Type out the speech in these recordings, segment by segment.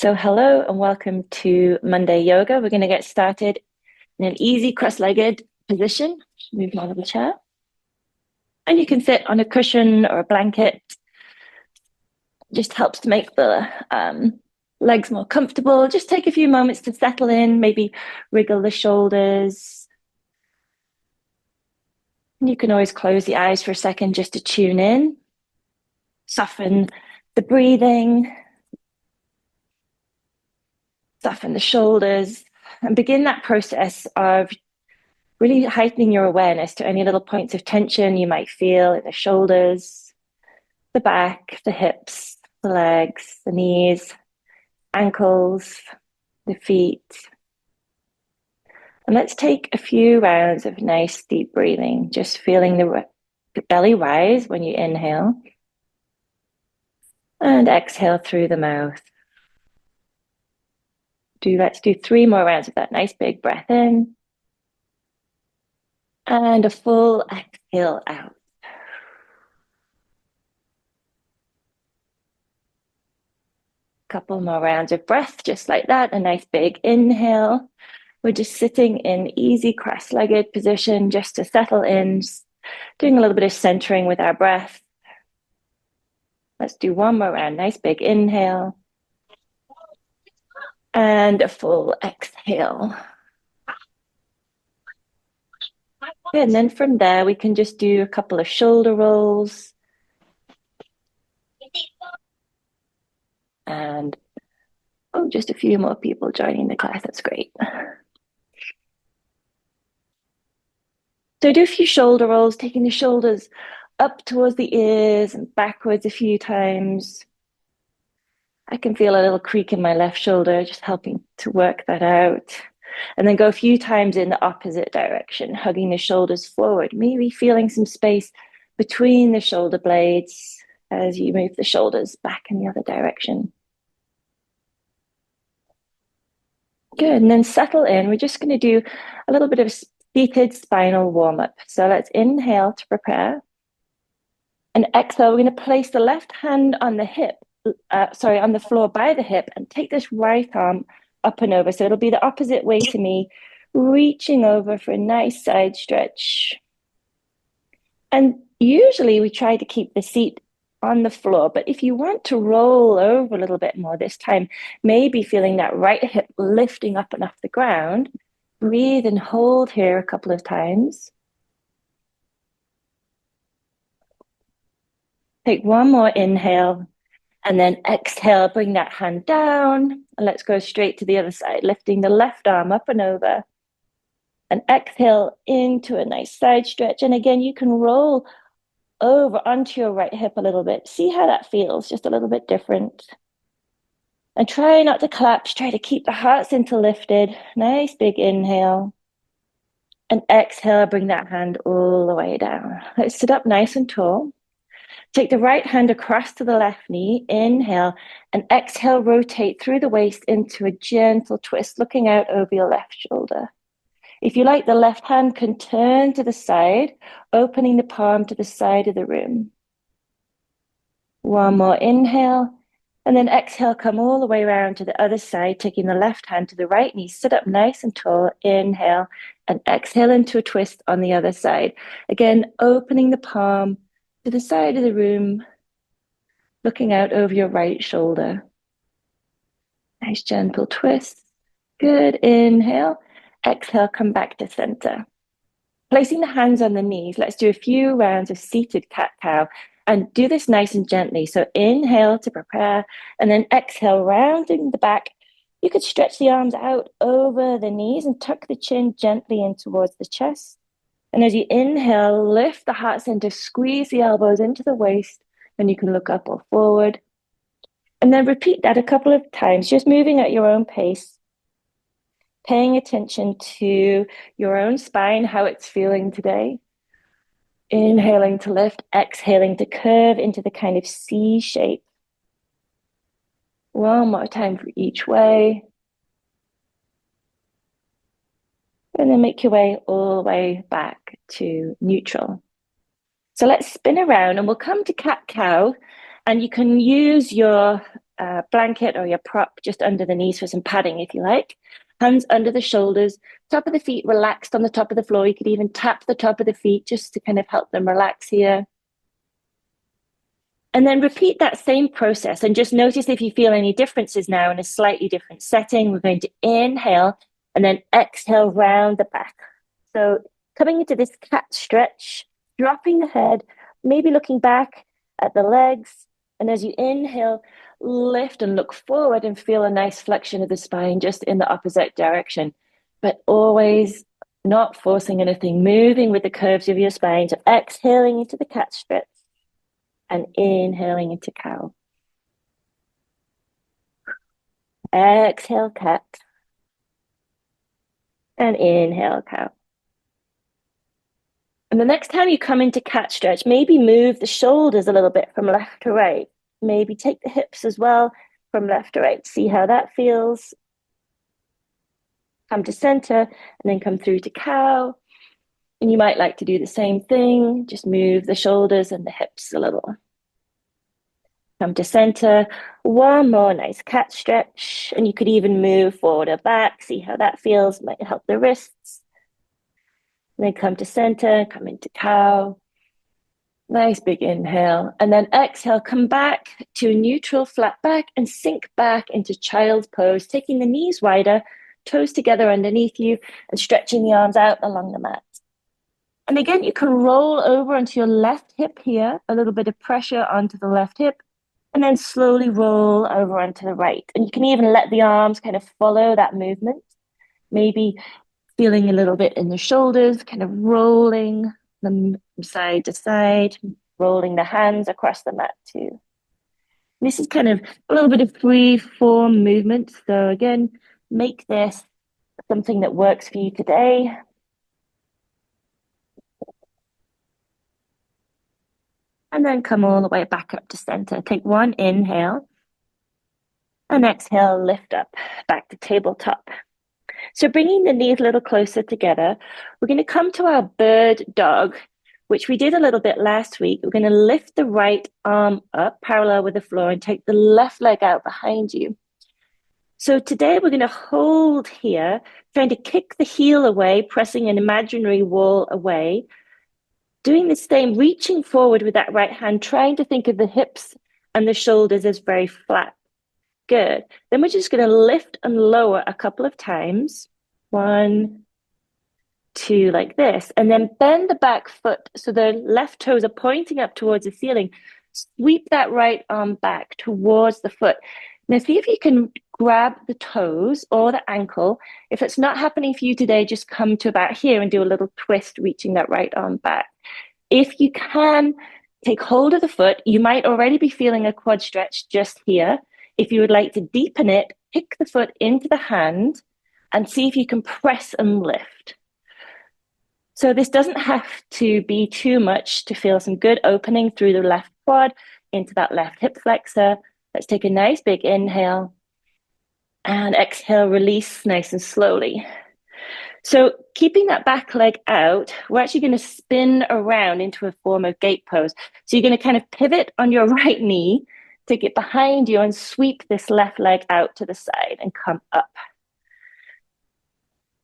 So hello and welcome to Monday Yoga. We're going to get started in an easy cross-legged position. Move out of the chair. And you can sit on a cushion or a blanket. Just helps to make the legs more comfortable. Just take a few moments to settle in, maybe wriggle the shoulders. And you can always close the eyes for a second just to tune in. Soften the breathing. Soften the shoulders and begin that process of really heightening your awareness to any little points of tension you might feel in the shoulders, the back, the hips, the legs, the knees, ankles, the feet. And let's take a few rounds of nice deep breathing, just feeling the belly rise when you inhale and exhale through the mouth. Let's do 3 more rounds of that nice big breath in and a full exhale out. Couple more rounds of breath, just like that. A nice big inhale. We're just sitting in easy cross-legged position just to settle in, doing a little bit of centering with our breath. Let's do 1 more round. Nice big inhale. And a full exhale. Good. And then from there, we can just do a couple of shoulder rolls. And just a few more people joining the class. That's great. So do a few shoulder rolls, taking the shoulders up towards the ears and backwards a few times. I can feel a little creak in my left shoulder, just helping to work that out. And then go a few times in the opposite direction, hugging the shoulders forward, maybe feeling some space between the shoulder blades as you move the shoulders back in the other direction. Good, and then settle in. We're just going to do a little bit of seated spinal warm-up. So let's inhale to prepare. And exhale, we're going to place the left hand on the hip, on the floor by the hip, and take this right arm up and over. So it'll be the opposite way to me, reaching over for a nice side stretch. And usually we try to keep the seat on the floor, but if you want to roll over a little bit more this time, maybe feeling that right hip lifting up and off the ground, breathe and hold here a couple of times. Take 1 more inhale and then exhale, bring that hand down and let's go straight to the other side, lifting the left arm up and over and exhale into a nice side stretch. And again, you can roll over onto your right hip a little bit. See how that feels, just a little bit different. And try not to collapse, try to keep the heart center lifted. Nice big inhale. And exhale, bring that hand all the way down. Let's sit up nice and tall. Take the right hand across to the left knee, inhale, and exhale, rotate through the waist into a gentle twist, looking out over your left shoulder. If you like, the left hand can turn to the side, opening the palm to the side of the room. 1 more inhale, and then exhale, come all the way around to the other side, taking the left hand to the right knee, sit up nice and tall, inhale, and exhale into a twist on the other side. Again, opening the palm to the side of the room, looking out over your right shoulder. Nice gentle twist. Good, inhale. Exhale, come back to center. Placing the hands on the knees, let's do a few rounds of seated cat-cow and do this nice and gently. So inhale to prepare and then exhale, rounding the back. You could stretch the arms out over the knees and tuck the chin gently in towards the chest. And as you inhale, lift the heart center, squeeze the elbows into the waist, and you can look up or forward. And then repeat that a couple of times, just moving at your own pace, paying attention to your own spine, how it's feeling today. Inhaling to lift, exhaling to curve into the kind of C shape. 1 more time for each way. And then make your way all the way back to neutral. So let's spin around and we'll come to cat-cow. And you can use your blanket or your prop just under the knees for some padding if you like. Hands under the shoulders, top of the feet relaxed on the top of the floor. You could even tap the top of the feet just to kind of help them relax here. And then repeat that same process and just notice if you feel any differences now in a slightly different setting. We're going to inhale and then exhale round the back. So coming into this cat stretch, dropping the head, maybe looking back at the legs. And as you inhale, lift and look forward and feel a nice flexion of the spine just in the opposite direction. But always not forcing anything, moving with the curves of your spine. So exhaling into the cat stretch and inhaling into cow. Exhale, cat. And inhale, cow. And the next time you come into cat stretch, maybe move the shoulders a little bit from left to right. Maybe take the hips as well from left to right. See how that feels. Come to center and then come through to cow. And you might like to do the same thing. Just move the shoulders and the hips a little. Come to center. One more nice cat stretch. And you could even move forward or back. See how that feels. Might help the wrists. And then come to center. Come into cow. Nice big inhale. And then exhale. Come back to a neutral flat back and sink back into child's pose. Taking the knees wider. Toes together underneath you and stretching the arms out along the mat. And again, you can roll over onto your left hip here. A little bit of pressure onto the left hip. And then slowly roll over onto the right. And you can even let the arms kind of follow that movement. Maybe feeling a little bit in the shoulders, kind of rolling them side to side, rolling the hands across the mat too. This is kind of a little bit of free form movement. So again, make this something that works for you today. And then come all the way back up to center. Take one inhale. And exhale, lift up, back to tabletop. So bringing the knees a little closer together, we're going to come to our bird dog, which we did a little bit last week. We're going to lift the right arm up parallel with the floor and take the left leg out behind you. So today we're going to hold here, trying to kick the heel away, pressing an imaginary wall away. Doing the same, reaching forward with that right hand, trying to think of the hips and the shoulders as very flat. Good. Then we're just going to lift and lower a couple of times. 1, 2, like this. And then bend the back foot so the left toes are pointing up towards the ceiling. Sweep that right arm back towards the foot. Now see if you can grab the toes or the ankle. If it's not happening for you today, just come to about here and do a little twist, reaching that right arm back. If you can, take hold of the foot. You might already be feeling a quad stretch just here. If you would like to deepen it, pick the foot into the hand and see if you can press and lift. So this doesn't have to be too much to feel some good opening through the left quad into that left hip flexor. Let's take a nice big inhale and exhale, release nice and slowly. So keeping that back leg out, we're actually going to spin around into a form of gate pose. So you're going to kind of pivot on your right knee, take it behind you and sweep this left leg out to the side and come up.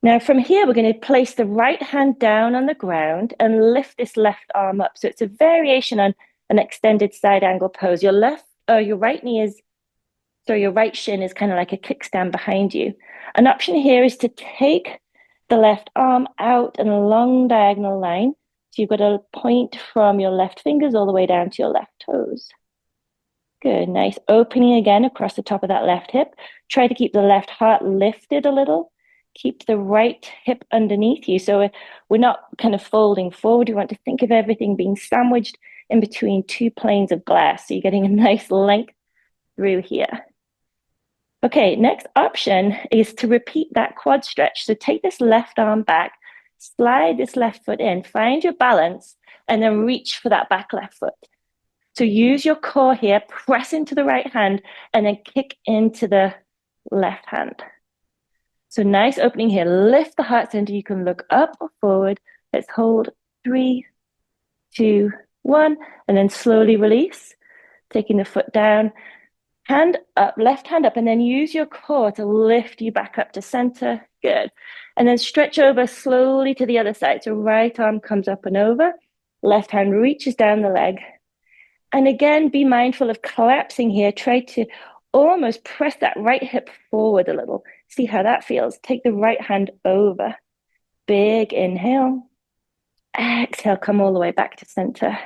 Now from here, we're going to place the right hand down on the ground and lift this left arm up. So it's a variation on an extended side angle pose. Your right shin is kind of like a kickstand behind you. An option here is to take the left arm out in a long diagonal line. So you've got a point from your left fingers all the way down to your left toes. Good, nice opening again across the top of that left hip. Try to keep the left heart lifted a little. Keep the right hip underneath you. So we're not kind of folding forward. We want to think of everything being sandwiched in between two planes of glass. So you're getting a nice length through here. Okay, next option is to repeat that quad stretch. So take this left arm back, slide this left foot in, find your balance, and then reach for that back left foot. So use your core here, press into the right hand, and then kick into the left hand. So nice opening here. Lift the heart center. You can look up or forward. Let's hold 3, 2, 1, and then slowly release, taking the foot down. Hand up, left hand up, and then use your core to lift you back up to center. Good. And then stretch over slowly to the other side. So right arm comes up and over, left hand reaches down the leg. And again, be mindful of collapsing here. Try to almost press that right hip forward a little. See how that feels. Take the right hand over. Big inhale. Exhale, come all the way back to center.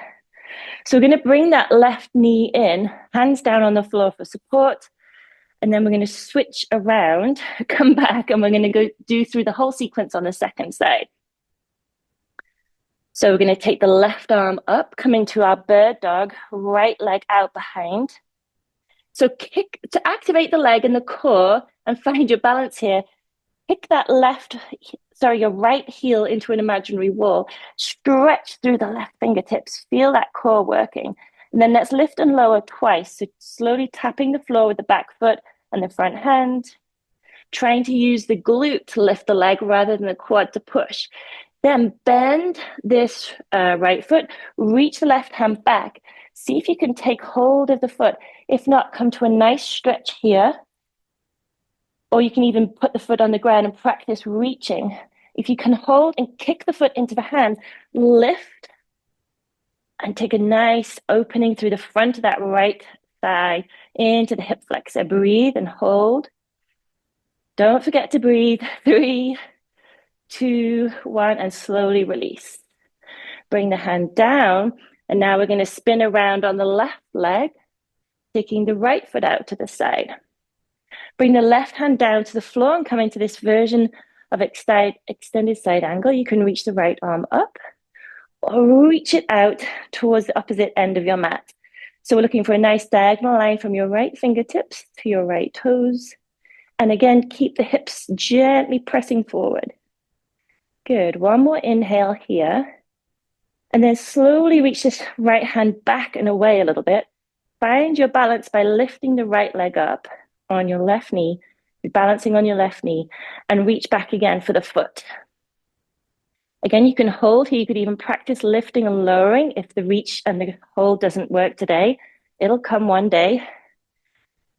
So we're going to bring that left knee in, hands down on the floor for support. And then we're going to switch around, come back, and we're going to go do through the whole sequence on the second side. So we're going to take the left arm up, come into our bird dog, right leg out behind. So kick to activate the leg and the core and find your balance here. Kick that your right heel into an imaginary wall. Stretch through the left fingertips. Feel that core working. And then let's lift and lower twice. So slowly tapping the floor with the back foot and the front hand. Trying to use the glute to lift the leg rather than the quad to push. Then bend this right foot. Reach the left hand back. See if you can take hold of the foot. If not, come to a nice stretch here. Or you can even put the foot on the ground and practice reaching. If you can hold and kick the foot into the hand, lift and take a nice opening through the front of that right thigh into the hip flexor. Breathe and hold. Don't forget to breathe. 3, 2, 1, and slowly release. Bring the hand down, and now we're going to spin around on the left leg, taking the right foot out to the side. Bring the left hand down to the floor and come into this version of extended side angle. You can reach the right arm up or reach it out towards the opposite end of your mat. So we're looking for a nice diagonal line from your right fingertips to your right toes. And again, keep the hips gently pressing forward. Good. One more inhale here. And then slowly reach this right hand back and away a little bit. Find your balance by lifting the right leg up on your left knee, balancing on your left knee, and reach back again for the foot. Again, you can hold here. You could even practice lifting and lowering if the reach and the hold doesn't work today. It'll come one day.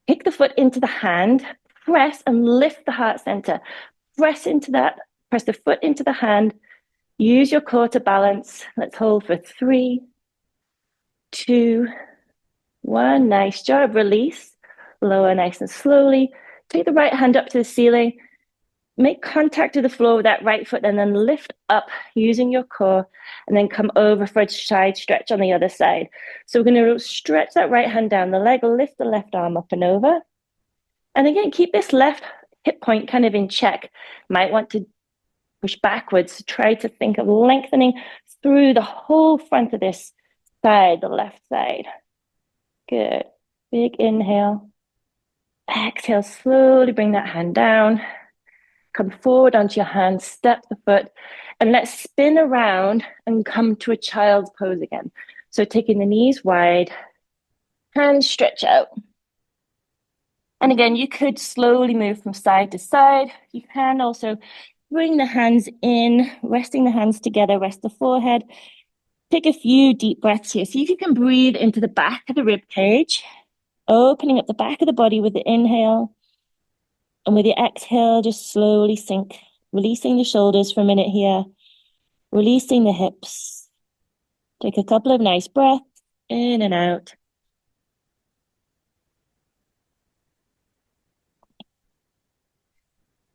Kick the foot into the hand, press and lift the heart center. Press the foot into the hand. Use your core to balance. Let's hold for 3, 2, 1. Nice job. Release. Lower nice and slowly. Take the right hand up to the ceiling. Make contact with the floor with that right foot and then lift up using your core and then come over for a side stretch on the other side. So we're going to stretch that right hand down the leg, lift the left arm up and over. And again, keep this left hip point kind of in check. Might want to push backwards. Try to think of lengthening through the whole front of this side, the left side. Good. Big inhale. Exhale, slowly bring that hand down. Come forward onto your hands, step the foot, and let's spin around and come to a child's pose again. So taking the knees wide, hands stretch out. And again, you could slowly move from side to side. You can also bring the hands in, resting the hands together, rest the forehead. Take a few deep breaths here. See if you can breathe into the back of the rib cage, opening up the back of the body with the inhale. And with the exhale, just slowly sink, releasing the shoulders for a minute here, releasing the hips. Take a couple of nice breaths in and out.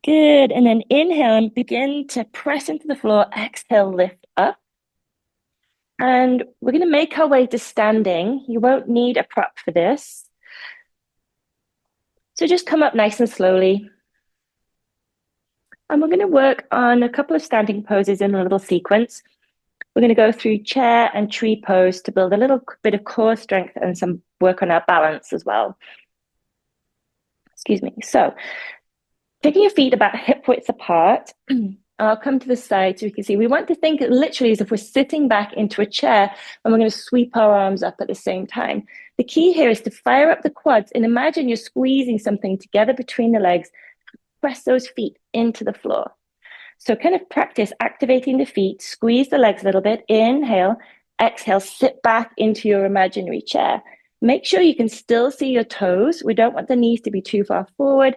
Good. And then inhale and begin to press into the floor. Exhale, lift up. And we're going to make our way to standing. You won't need a prop for this. So just come up nice and slowly. And we're going to work on a couple of standing poses in a little sequence. We're going to go through chair and tree pose to build a little bit of core strength and some work on our balance as well. Excuse me. So taking your feet about hip width apart, I'll come to the side so we can see. We want to think literally as if we're sitting back into a chair and we're going to sweep our arms up at the same time. The key here is to fire up the quads and imagine you're squeezing something together between the legs. Press those feet into the floor. So kind of practice activating the feet, squeeze the legs a little bit, inhale, exhale, sit back into your imaginary chair. Make sure you can still see your toes. We don't want the knees to be too far forward.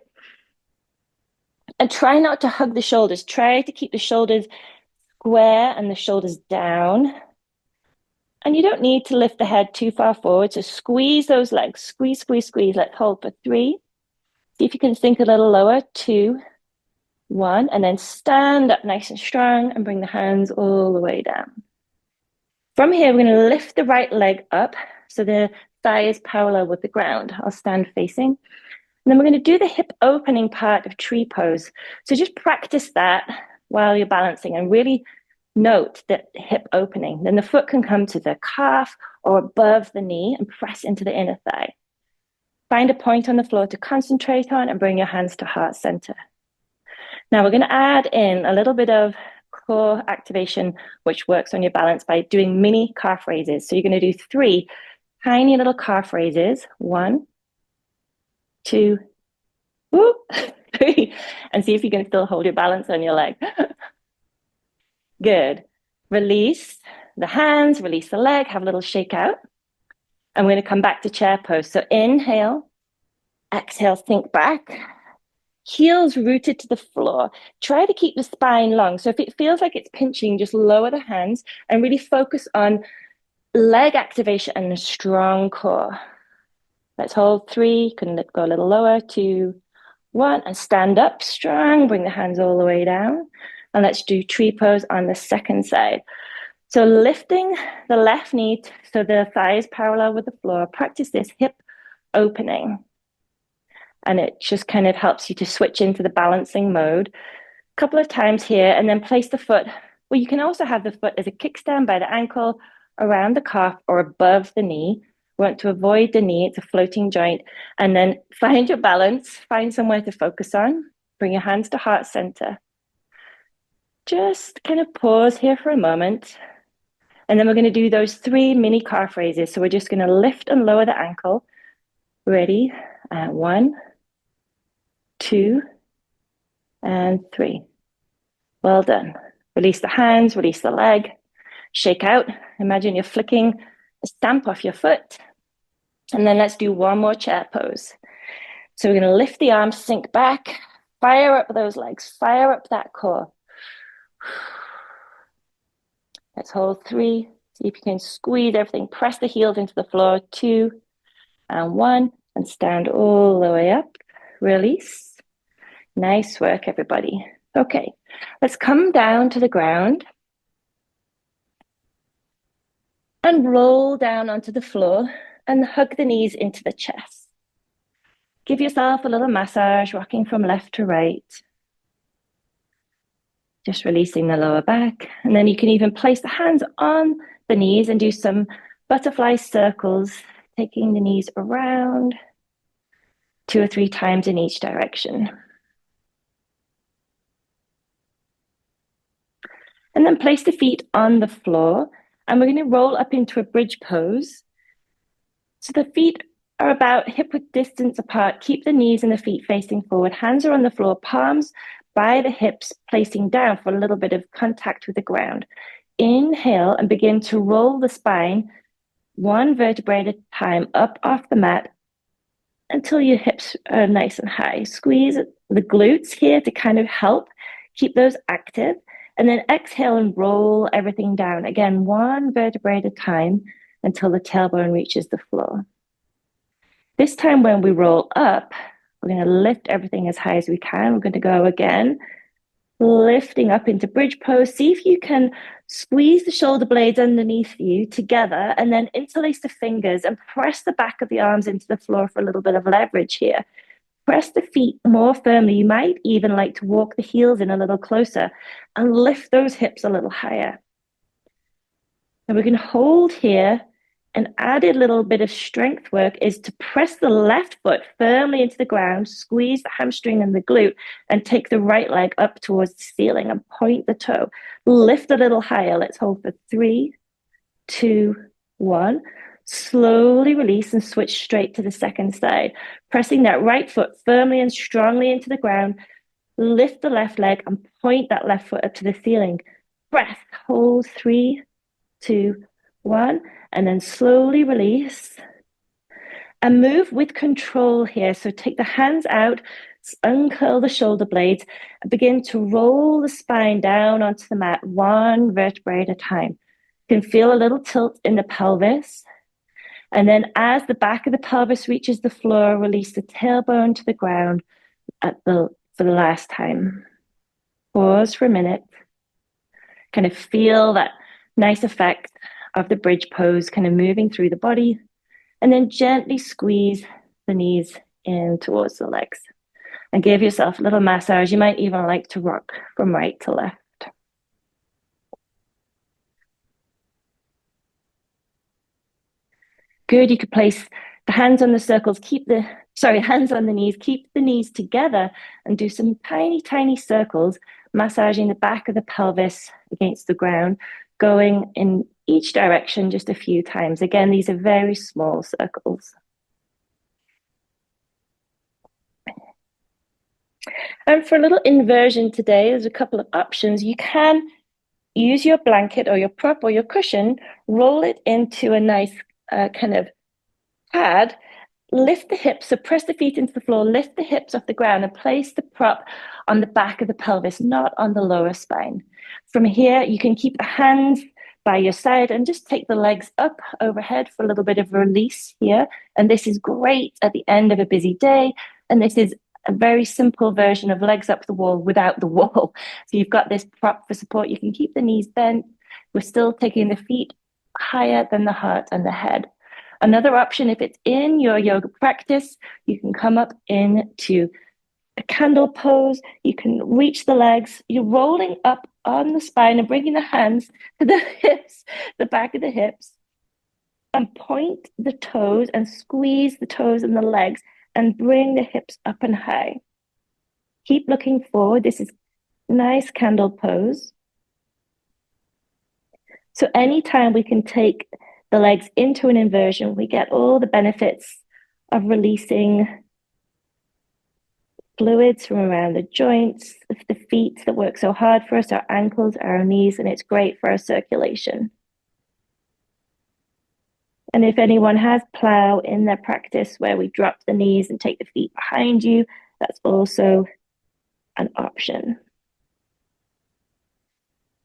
And try not to hug the shoulders. Try to keep the shoulders square and the shoulders down. And you don't need to lift the head too far forward. So squeeze those legs. Squeeze, squeeze, squeeze. Let's hold for 3. See if you can sink a little lower. 2, 1. And then stand up nice and strong and bring the hands all the way down. From here, we're going to lift the right leg up so the thigh is parallel with the ground. I'll stand facing. And then we're going to do the hip opening part of tree pose. So just practice that while you're balancing and really note that hip opening. Then the foot can come to the calf or above the knee and press into the inner thigh. Find a point on the floor to concentrate on and bring your hands to heart center. Now we're going to add in a little bit of core activation, which works on your balance by doing mini calf raises. So you're going to do 3 tiny little calf raises. 1, 2, 3. And see if you can still hold your balance on your leg. Good. Release the hands, release the leg, have a little shake out. And we're going to come back to chair pose. So inhale, exhale, sink back. Heels rooted to the floor. Try to keep the spine long. So if it feels like it's pinching, just lower the hands and really focus on leg activation and a strong core. Let's hold 3. Can go a little lower. 2, 1. And stand up strong. Bring the hands all the way down. And let's do tree pose on the second side. So lifting the left knee so the thigh is parallel with the floor. Practice this hip opening. And it just kind of helps you to switch into the balancing mode a couple of times here, and then place the foot. Well, you can also have the foot as a kickstand by the ankle, around the calf, or above the knee. We want to avoid the knee. It's a floating joint. And then find your balance. Find somewhere to focus on. Bring your hands to heart center. Just kind of pause here for a moment. And then we're going to do those 3 mini calf raises. So we're just going to lift and lower the ankle. Ready? 1, 2, and 3. Well done. Release the hands, release the leg. Shake out. Imagine you're flicking a stamp off your foot. And then let's do one more chair pose. So we're going to lift the arms, sink back, fire up those legs, fire up that core. Let's hold 3. See if you can squeeze everything. Press the heels into the floor. 2, and 1. And stand all the way up. Release. Nice work, everybody. Okay, let's come down to the ground and roll down onto the floor and hug the knees into the chest. Give yourself a little massage, rocking from left to right. Just releasing the lower back. And then you can even place the hands on the knees and do some butterfly circles, taking the knees around 2 or 3 times in each direction. And then place the feet on the floor. And we're going to roll up into a bridge pose. So the feet are about hip-width distance apart. Keep the knees and the feet facing forward. Hands are on the floor, palms by the hips, placing down for a little bit of contact with the ground. Inhale and begin to roll the spine 1 vertebrae at a time up off the mat until your hips are nice and high. Squeeze the glutes here to kind of help keep those active. And then exhale and roll everything down. Again, 1 vertebrae at a time until the tailbone reaches the floor. This time when we roll up, we're going to lift everything as high as we can. We're going to go again, lifting up into bridge pose. See if you can squeeze the shoulder blades underneath you together and then interlace the fingers and press the back of the arms into the floor for a little bit of leverage here. Press the feet more firmly. You might even like to walk the heels in a little closer and lift those hips a little higher. And we can hold here. An added little bit of strength work is to press the left foot firmly into the ground, squeeze the hamstring and the glute, and take the right leg up towards the ceiling and point the toe. Lift a little higher. Let's hold for 3, 2, 1. Slowly release and switch straight to the second side. Pressing that right foot firmly and strongly into the ground. Lift the left leg and point that left foot up to the ceiling. Breath. Hold 3, 2, 1. And then slowly release. And move with control here. So take the hands out, uncurl the shoulder blades, and begin to roll the spine down onto the mat, one vertebrae at a time. You can feel a little tilt in the pelvis. And then as the back of the pelvis reaches the floor, release the tailbone to the ground for the last time. Pause for a minute. Kind of feel that nice effect of the bridge pose kind of moving through the body. And then gently squeeze the knees in towards the legs. And give yourself a little massage. You might even like to rock from right to left. Good. You could place the hands on the circles, hands on the knees, keep the knees together and do some tiny, tiny circles, massaging the back of the pelvis against the ground, going in each direction just a few times. Again, these are very small circles. And for a little inversion today, there's a couple of options. You can use your blanket or your prop or your cushion, roll it into a nice kind of pad, lift the hips, so press the feet into the floor, lift the hips off the ground and place the prop on the back of the pelvis, not on the lower spine. From here, you can keep the hands by your side and just take the legs up overhead for a little bit of release here. And this is great at the end of a busy day. And this is a very simple version of legs up the wall without the wall. So you've got this prop for support. You can keep the knees bent. We're still taking the feet higher than the heart and the head. Another option, if it's in your yoga practice, you can come up into a candle pose. You can reach the legs. You're rolling up on the spine and bringing the hands to the hips, the back of the hips, and point the toes and squeeze the toes and the legs and bring the hips up and high. Keep looking forward. This is nice candle pose. So anytime we can take the legs into an inversion, we get all the benefits of releasing fluids from around the joints of the feet that work so hard for us, our ankles, our knees, and it's great for our circulation. And if anyone has plow in their practice where we drop the knees and take the feet behind you, that's also an option.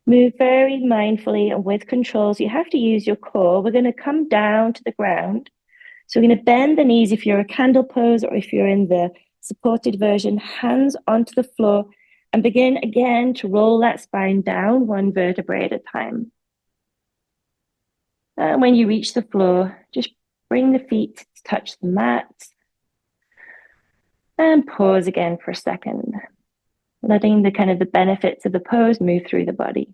Move very mindfully and with control. So you have to use your core. We're going to come down to the ground. So we're going to bend the knees if you're a candle pose or if you're in the supported version, hands onto the floor and begin again to roll that spine down one vertebrae at a time. And when you reach the floor, just bring the feet to touch the mat and pause again for a second, letting the benefits of the pose move through the body.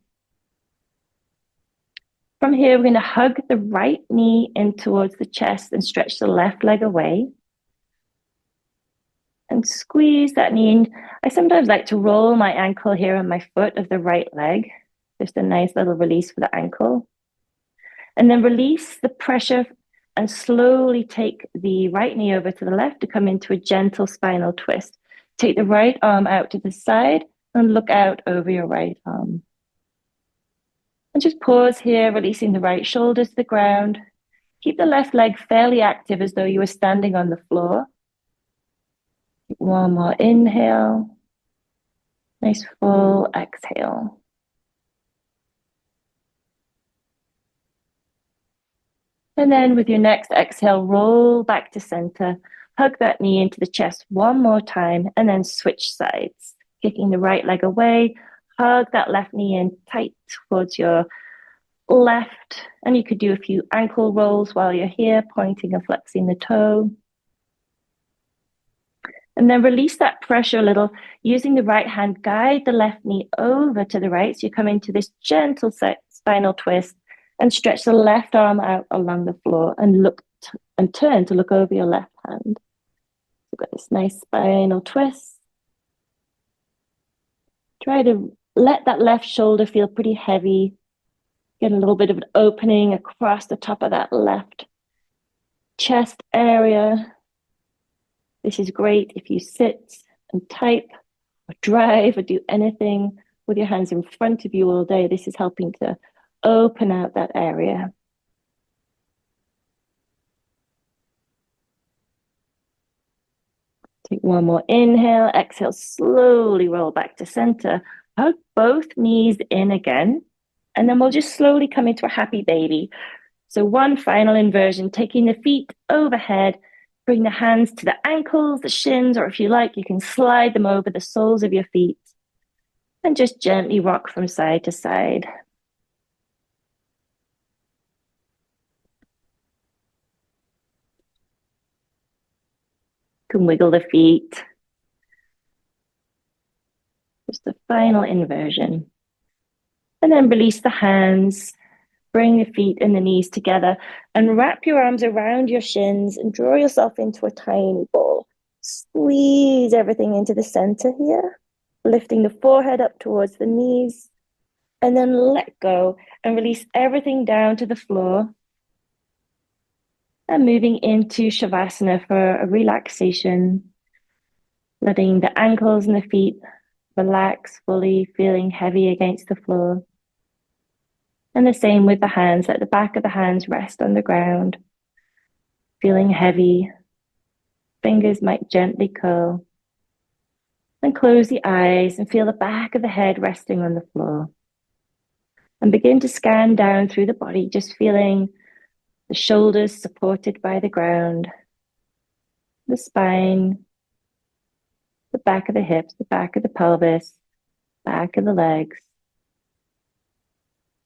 From here, we're going to hug the right knee in towards the chest and stretch the left leg away. And squeeze that knee in. I sometimes like to roll my ankle here on my foot of the right leg. Just a nice little release for the ankle. And then release the pressure and slowly take the right knee over to the left to come into a gentle spinal twist. Take the right arm out to the side and look out over your right arm. And just pause here, releasing the right shoulder to the ground. Keep the left leg fairly active as though you were standing on the floor. One more inhale. Nice full exhale. And then with your next exhale, roll back to center. Hug that knee into the chest one more time and then switch sides. Kicking the right leg away. Hug that left knee in tight towards your left. And you could do a few ankle rolls while you're here, pointing and flexing the toe. And then release that pressure a little. Using the right hand, guide the left knee over to the right. So you come into this gentle spinal twist and stretch the left arm out along the floor and look and turn to look over your left hand. You've got this nice spinal twist. Try to let that left shoulder feel pretty heavy. Get a little bit of an opening across the top of that left chest area. This is great if you sit and type or drive or do anything with your hands in front of you all day. This is helping to open out that area. Take one more inhale, exhale, slowly roll back to center. Hug both knees in again, and then we'll just slowly come into a happy baby. So one final inversion, taking the feet overhead, bring the hands to the ankles, the shins, or if you like, you can slide them over the soles of your feet and just gently rock from side to side. You can wiggle the feet. Just the final inversion. And then release the hands. Bring the feet and the knees together and wrap your arms around your shins and draw yourself into a tiny ball. Squeeze everything into the center here, lifting the forehead up towards the knees, and then let go and release everything down to the floor. And moving into Shavasana for a relaxation, letting the ankles and the feet relax fully, feeling heavy against the floor. And the same with the hands, let the back of the hands rest on the ground, feeling heavy. Fingers might gently curl. And close the eyes and feel the back of the head resting on the floor. And begin to scan down through the body, just feeling the shoulders supported by the ground, the spine, the back of the hips, the back of the pelvis, back of the legs,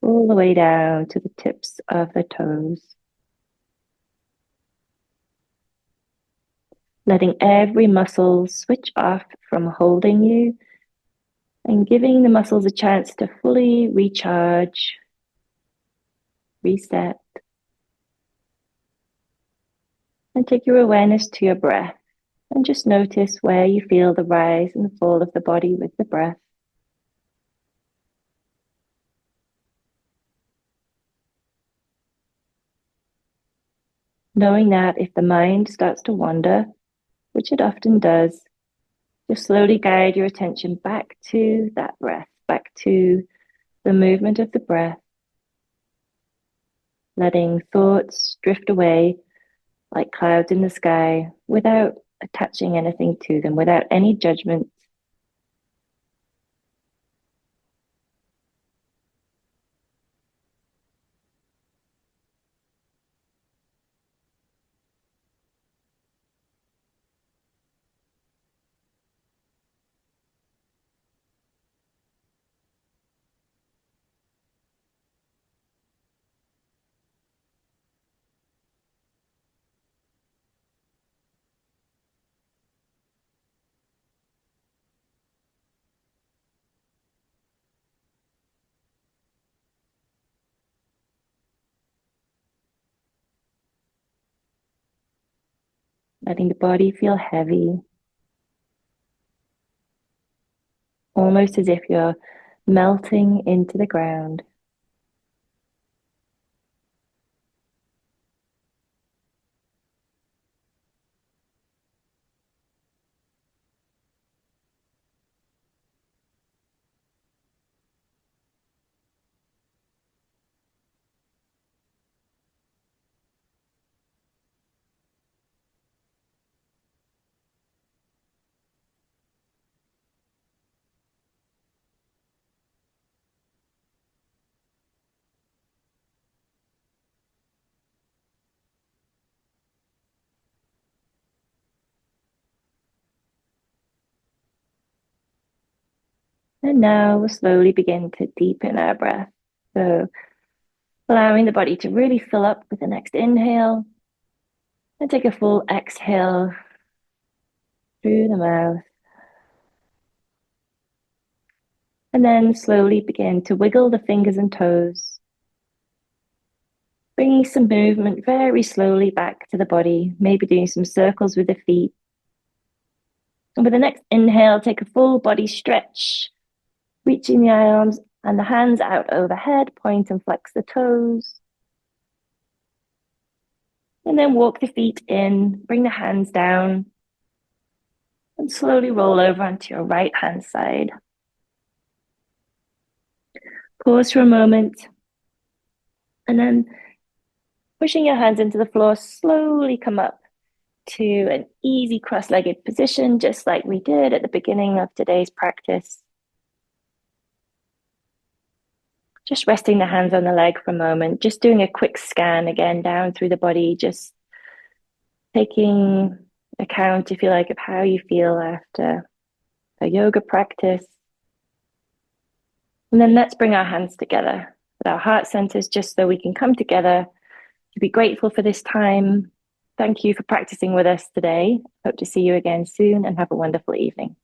all the way down to the tips of the toes. Letting every muscle switch off from holding you and giving the muscles a chance to fully recharge, reset, and take your awareness to your breath and just notice where you feel the rise and the fall of the body with the breath. Knowing that if the mind starts to wander, which it often does, just slowly guide your attention back to that breath, back to the movement of the breath, letting thoughts drift away like clouds in the sky without attaching anything to them, without any judgment. Letting the body feel heavy, almost as if you're melting into the ground. And now we'll slowly begin to deepen our breath. So allowing the body to really fill up with the next inhale and take a full exhale through the mouth. And then slowly begin to wiggle the fingers and toes, bringing some movement very slowly back to the body, maybe doing some circles with the feet. And with the next inhale, take a full body stretch, reaching the arms and the hands out overhead, point and flex the toes. And then walk the feet in, bring the hands down, and slowly roll over onto your right hand side. Pause for a moment, and then pushing your hands into the floor, slowly come up to an easy cross-legged position, just like we did at the beginning of today's practice. Just resting the hands on the leg for a moment, just doing a quick scan again down through the body, just taking account, if you like, of how you feel after a yoga practice. And then let's bring our hands together with our heart centers, just so we can come together to be grateful for this time. Thank you for practicing with us today. Hope to see you again soon and have a wonderful evening.